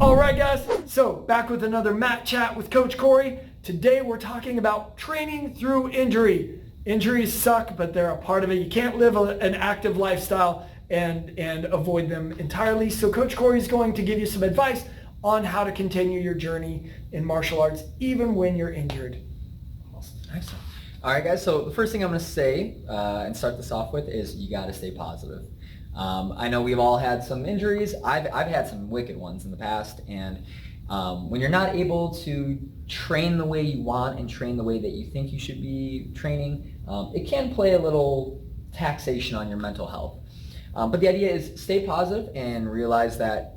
All right, guys, so back with another Mat Chat with Coach Corey. Today we're talking about training through injury. Injuries suck, but they're a part of it. You can't live an active lifestyle and avoid them entirely. So Coach Corey is going to give you some advice on how to continue your journey in martial arts even when you're injured. Excellent. All right, guys, so the first thing I'm going to say and start this off with is you got to stay positive. I know we've all had some injuries. I've had some wicked ones in the past, and when you're not able to train the way you want and train the way that you think you should be training, it can play a little taxation on your mental health. But the idea is stay positive and realize that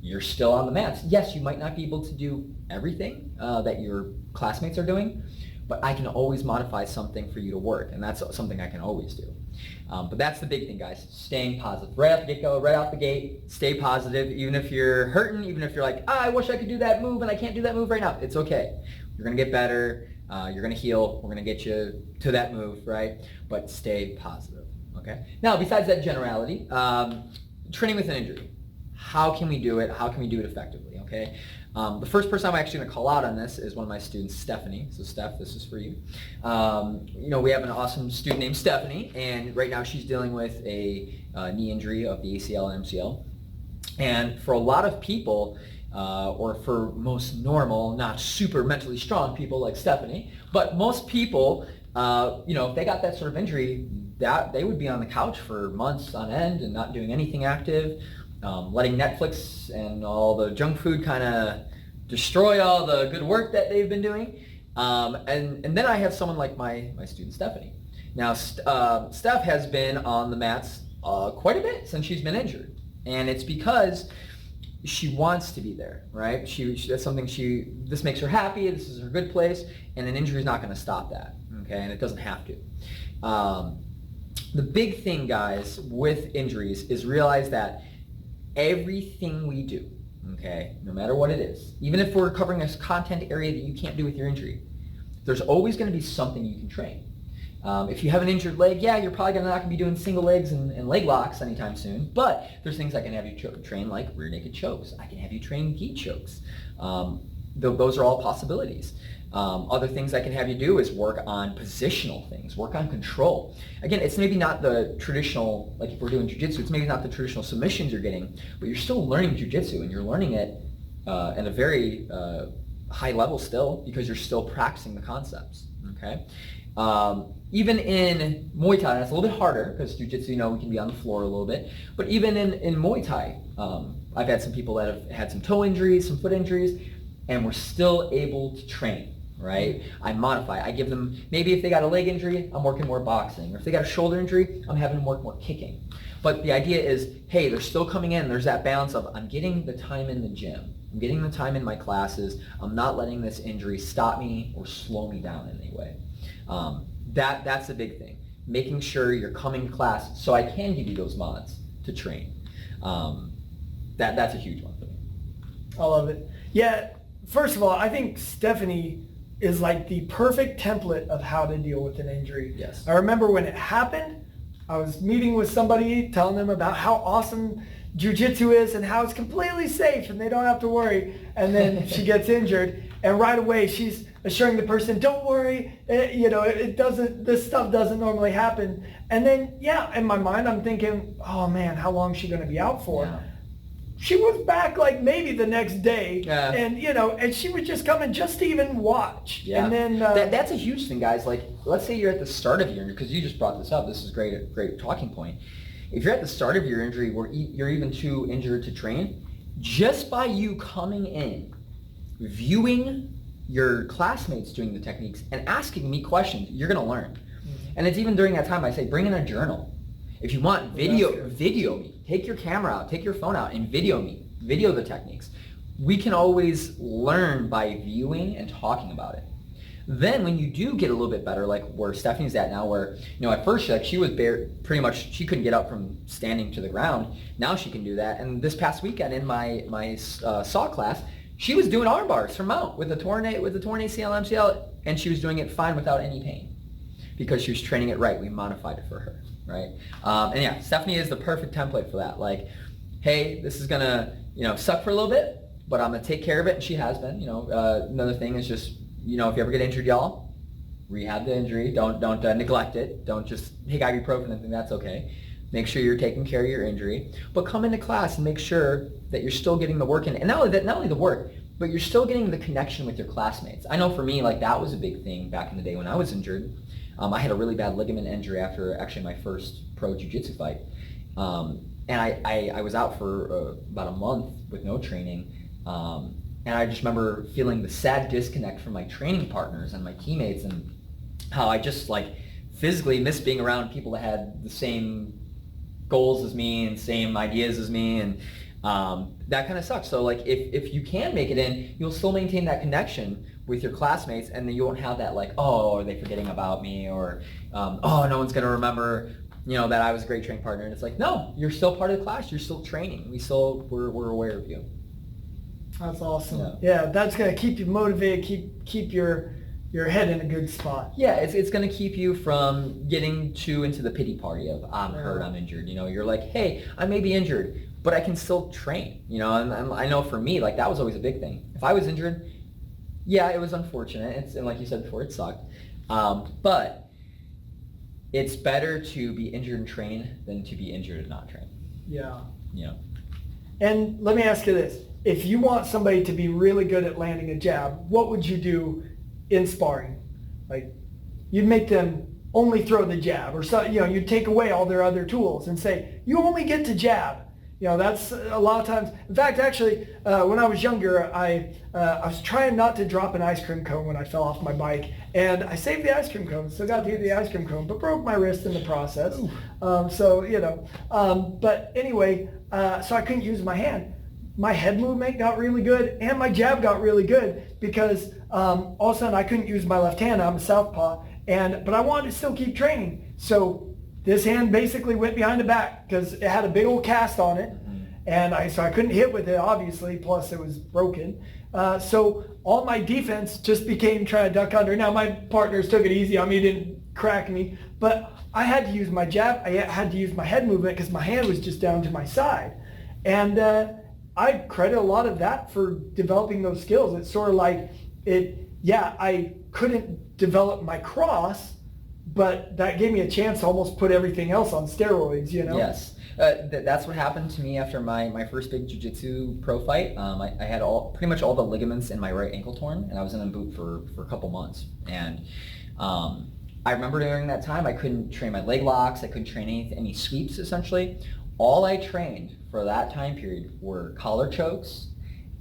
you're still on the mats. Yes, you might not be able to do everything that your classmates are doing, but I can always modify something for you to work, and that's something I can always do. But that's the big thing, guys, staying positive. Right out the get-go, right out the gate, stay positive. Even if you're hurting, even if you're like, I wish I could do that move and I can't do that move right now, it's okay. You're going to get better, you're going to heal, we're going to get you to that move, right? But stay positive, okay? Now, besides that generality, training with an injury. How can we do it? How can we do it effectively, okay? The first person I'm actually going to call out on this is one of my students, Stephanie. So Steph, this is for you. We have an awesome student named Stephanie, and right now she's dealing with a knee injury of the ACL and MCL. And for a lot of people, or for most normal, not super mentally strong people like Stephanie, but most people, if they got that sort of injury, that they would be on the couch for months on end and not doing anything active. Letting Netflix and all the junk food kind of destroy all the good work that they've been doing. And then I have someone like my student Stephanie. Now, Steph has been on the mats quite a bit since she's been injured. And it's because she wants to be there, right? That's something this makes her happy, this is her good place, and an injury is not going to stop that, okay? And it doesn't have to. The big thing, guys, with injuries is realize that everything we do, okay, no matter what it is, even if we're covering a content area that you can't do with your injury, there's always going to be something you can train. If you have an injured leg, yeah, you're probably not going to be doing single legs and leg locks anytime soon, but there's things I can have you train like rear naked chokes. I can have you train gi chokes. Those are all possibilities. Other things I can have you do is work on positional things, work on control. Again, it's maybe not the traditional, like if we're doing jiu-jitsu, it's maybe not the traditional submissions you're getting, but you're still learning jiu-jitsu, and you're learning it at a very high level still, because you're still practicing the concepts, okay? Even in Muay Thai, and it's a little bit harder because jiu-jitsu, we can be on the floor a little bit, but even in Muay Thai, I've had some people that have had some toe injuries, some foot injuries, and we're still able to train. Right? I modify. I give them, maybe if they got a leg injury, I'm working more boxing. Or if they got a shoulder injury, I'm having them work more kicking. But the idea is, hey, they're still coming in. There's that balance of, I'm getting the time in the gym. I'm getting the time in my classes. I'm not letting this injury stop me or slow me down in any way. That's the big thing. Making sure you're coming to class so I can give you those mods to train. That's a huge one for me. I love it. Yeah, first of all, I think Stephanie is like the perfect template of how to deal with an injury. Yes. I remember when it happened, I was meeting with somebody, telling them about how awesome jiu-jitsu is and how it's completely safe and they don't have to worry. And then she gets injured, and right away she's assuring the person, don't worry, this stuff doesn't normally happen. And then, in my mind, I'm thinking, oh man, how long is she going to be out for? Yeah. She was back like maybe the next day, and she was just coming just to even watch. Yeah. And then that's a huge thing, guys. Like, let's say you're at the start of your injury, because you just brought this up. This is great talking point. If you're at the start of your injury where you're even too injured to train, just by you coming in, viewing your classmates doing the techniques and asking me questions, you're going to learn. Mm-hmm. And it's even during that time I say, bring in a journal. If you want video me. Take your camera out, take your phone out and video me. Video the techniques. We can always learn by viewing and talking about it. Then when you do get a little bit better, like where Stephanie's at now, where at first she was pretty much, she couldn't get up from standing to the ground. Now she can do that. And this past weekend in my saw class, she was doing arm bars from mount with the torn ACL, MCL, and she was doing it fine without any pain because she was training it right. We modified it for her. Right? Stephanie is the perfect template for that. Like, hey, this is gonna, suck for a little bit, but I'm gonna take care of it, and she has been. Another thing is just, if you ever get injured, y'all, rehab the injury. Don't neglect it. Don't just take ibuprofen and think that's okay. Make sure you're taking care of your injury, but come into class and make sure that you're still getting the work in, and not only the work, but you're still getting the connection with your classmates. I know for me, like, that was a big thing back in the day when I was injured. I had a really bad ligament injury after actually my first pro jiu-jitsu fight. And I was out for about a month with no training. And I just remember feeling the sad disconnect from my training partners and my teammates, and how I just, like, physically missed being around people that had the same goals as me and same ideas as me, and that kind of sucks. So, like, if you can make it in, you'll still maintain that connection with your classmates, and then you won't have that, like, oh, are they forgetting about me, or oh, no one's gonna remember that I was a great training partner. And it's like, no, you're still part of the class, you're still training, we're aware of you. That's awesome. Yeah, that's gonna keep you motivated, keep your head in a good spot. Yeah, it's going to keep you from getting into the pity party of, I'm hurt, I'm injured. You're like, hey, I may be injured, but I can still train. And I know for me, like, that was always a big thing. If I was injured, yeah, it was unfortunate. And like you said before, it sucked. But it's better to be injured and train than to be injured and not train. Yeah. Yeah. And let me ask you this. If you want somebody to be really good at landing a jab, what would you do in sparring? Like, you'd make them only throw the jab, or so, you'd take away all their other tools and say, you only get to jab. That's a lot of times. In fact, actually, when I was younger, I was trying not to drop an ice cream cone when I fell off my bike, and I saved the ice cream cone, still got to eat the ice cream cone, but broke my wrist in the process. But anyway, so I couldn't use my hand. My head movement got really good, and my jab got really good, because all of a sudden I couldn't use my left hand. I'm a southpaw, but I wanted to still keep training. So this hand basically went behind the back because it had a big old cast on it, and so I couldn't hit with it, obviously, plus it was broken. So all my defense just became trying to duck under. Now my partners took it easy on me, didn't crack me, but I had to use my jab. I had to use my head movement because my hand was just down to my side. And I credit a lot of that for developing those skills. It's sort of like I couldn't develop my cross, but that gave me a chance to almost put everything else on steroids, Yes. That's what happened to me after my first big jiu-jitsu pro fight. I had pretty much all the ligaments in my right ankle torn, and I was in a boot for a couple months. And I remember during that time, I couldn't train my leg locks, I couldn't train any sweeps, essentially. All I trained for that time period were collar chokes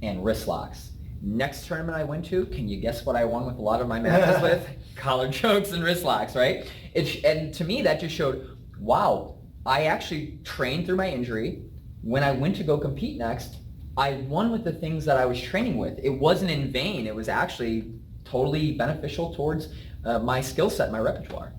and wrist locks. Next tournament I went to, can you guess what I won with a lot of my matches with? Collar chokes and wrist locks, right? And to me, that just showed, wow, I actually trained through my injury. When I went to go compete next, I won with the things that I was training with. It wasn't in vain. It was actually totally beneficial towards my skill set, my repertoire.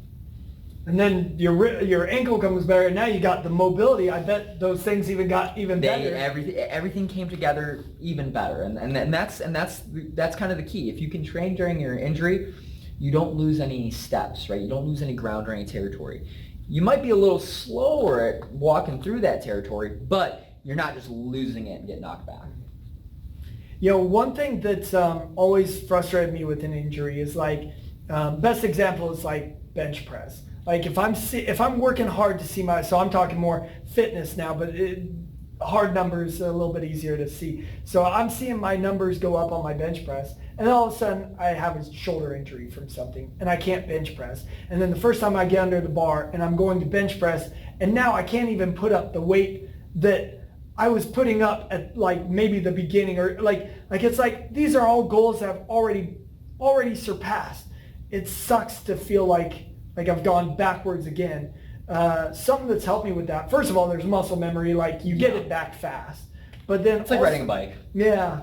And then your ankle comes better, and now you got the mobility. I bet those things got even better. Everything came together even better, and that's kind of the key. If you can train during your injury, you don't lose any steps, right? You don't lose any ground or any territory. You might be a little slower at walking through that territory, but you're not just losing it and get knocked back. One thing that's always frustrated me with an injury is best example is like bench press. Like if I'm working hard to see so I'm talking more fitness now, but hard numbers are a little bit easier to see. So I'm seeing my numbers go up on my bench press, and then all of a sudden I have a shoulder injury from something, and I can't bench press. And then the first time I get under the bar and I'm going to bench press, and now I can't even put up the weight that I was putting up at maybe the beginning, or it's like these are all goals that I've already surpassed. It sucks to feel like I've gone backwards again. Something that's helped me with that, first of all, there's muscle memory, you get it back fast. But then it's like riding a bike. Yeah.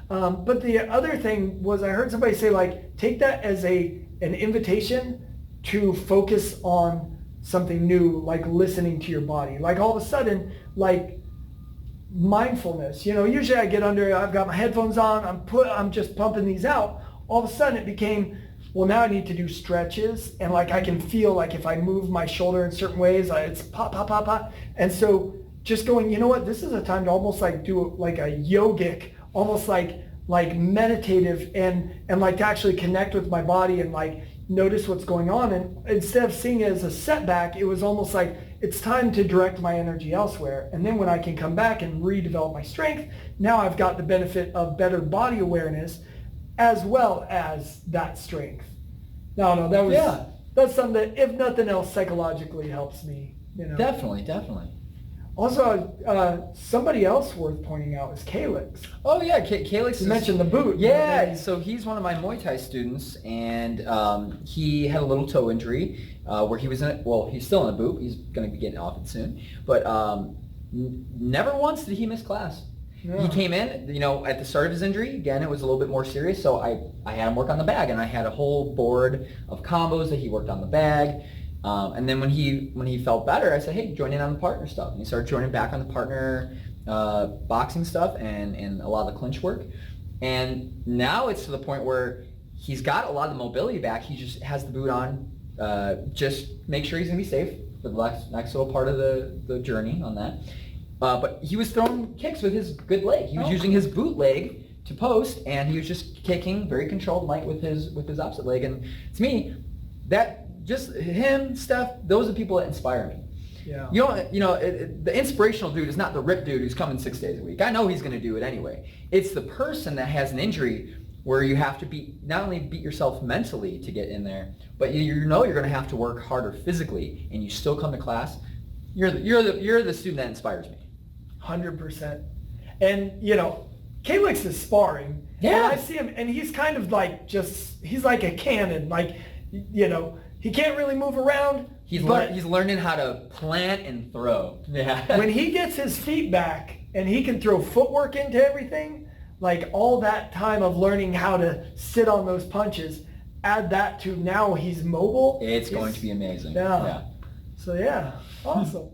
But the other thing was, I heard somebody say, take that as an invitation to focus on something new, like listening to your body. All of a sudden, mindfulness. Usually I get I've got my headphones on, I'm just pumping these out. All of a sudden it became, well, now I need to do stretches, and I can feel if I move my shoulder in certain ways, it's pop, pop, pop, pop. And so just going, this is a time to almost do a yogic almost like meditative and like to actually connect with my body and like notice what's going on. And instead of seeing it as a setback, it was almost like it's time to direct my energy elsewhere. And then when I can come back and redevelop my strength, now I've got the benefit of better body awareness as well as that strength. No, that's something that, if nothing else, psychologically helps me. Definitely. Also, somebody else worth pointing out is Calix. Oh yeah, Calix. You mentioned the boot. Yeah, so he's one of my Muay Thai students, and he had a little toe injury where he was he's still in a boot. He's going to be getting off it soon, but never once did he miss class. Yeah. He came in, at the start of his injury. Again, it was a little bit more serious, so I had him work on the bag, and I had a whole board of combos that he worked on the bag. And then when he felt better, I said, hey, join in on the partner stuff. And he started joining back on the partner boxing stuff and a lot of the clinch work. And now it's to the point where he's got a lot of the mobility back. He just has the boot on. Just make sure he's going to be safe for the next little part of the journey on that. But he was throwing kicks with his good leg. He was using his boot leg to post, and he was just kicking very controlled light with his opposite leg. And to me, that just him, Steph, those are the people that inspire me. Yeah. The inspirational dude is not the ripped dude who's coming 6 days a week. I know he's going to do it anyway. It's the person that has an injury where you have to not only beat yourself mentally to get in there, but you're going to have to work harder physically, and you still come to class. You're the student that inspires me. 100%. And Calix is sparring. Yeah. And I see him, and he's kind of like he's like a cannon. Like, he can't really move around. He's learning how to plant and throw. Yeah. When he gets his feet back and he can throw footwork into everything, like all that time of learning how to sit on those punches, add that to now he's mobile. It's going to be amazing. Yeah. So yeah, awesome.